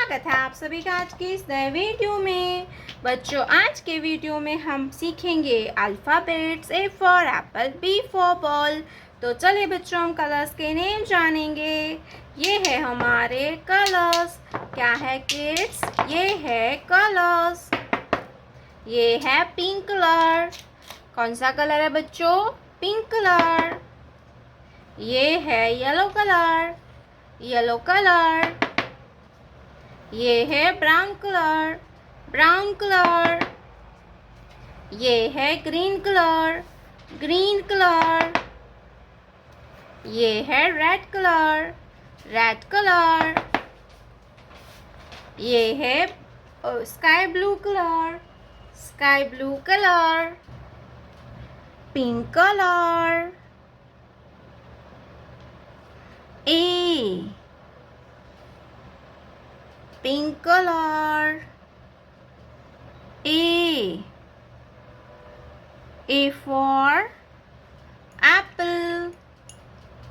स्वागत है आप सभी का आज के इस नए वीडियो में। बच्चों, आज के वीडियो में हम सीखेंगे alphabets. A for apple, B for ball. तो चलिए बच्चों, हम कलर्स के नेम जानेंगे। ये है हमारे कलर्स। क्या है किड्स? ये है कलर्स। ये है पिंक कलर। कौन सा कलर है बच्चों? Pink colour. ये है येलो कलर। Yellow colour. ये है ब्राउन कलर। Brown colour. ये है ग्रीन कलर। Green colour. ये है रेड कलर। Red colour. ये है sky blue colour. Sky blue colour. Pink colour. A pink color. A for apple.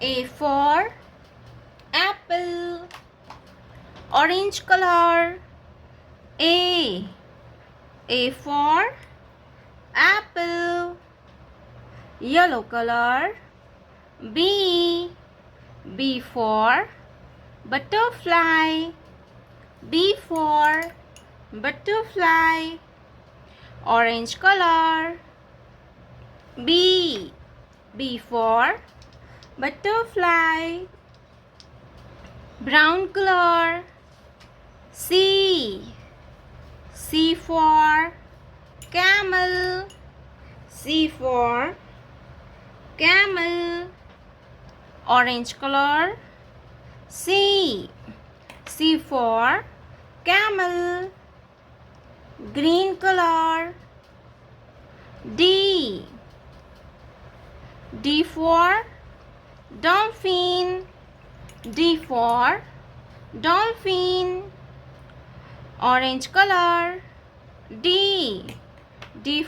A for apple. Orange color. A for apple. Yellow color. B for butterfly. B for butterfly. Orange color. B for butterfly. Brown color. C for camel. C for camel. Orange color. C for camel. Green color. D for dolphin. D for dolphin. Orange color. D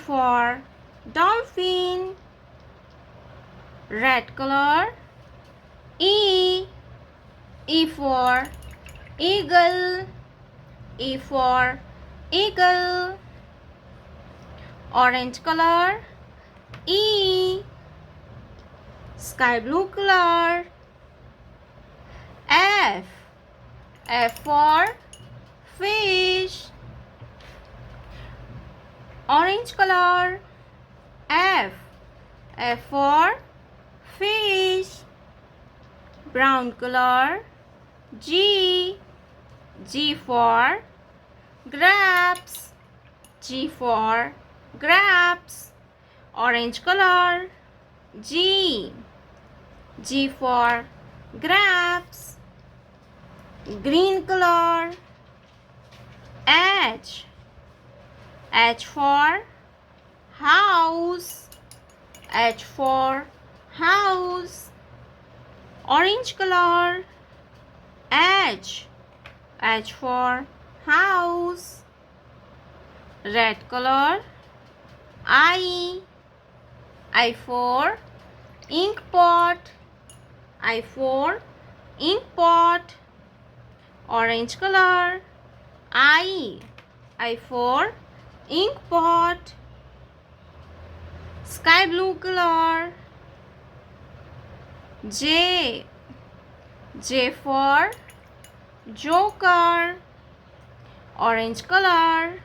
for dolphin. Red color. E for eagle. E for eagle. Orange color. E. Sky blue color. F for fish. Orange color. F for fish. Brown color. G for grapes. G for grapes. Orange color. G for grapes. Green color. H for house. H for house. Orange color. H for house. Red color. I for ink pot. I for ink pot. Orange color. I for ink pot. Sky blue color. J for joker. Orange color.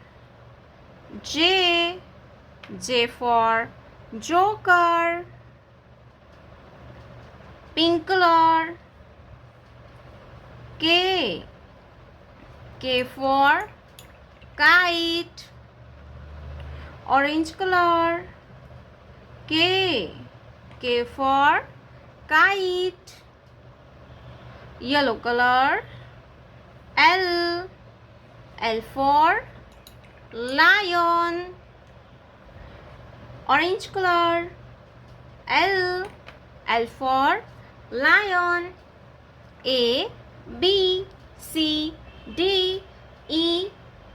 J for joker. Pink color. K for kite. Orange color. K for kite. Yellow color. L for lion. Orange color. L for lion. A B C D E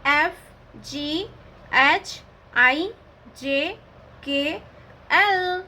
F G H I J K L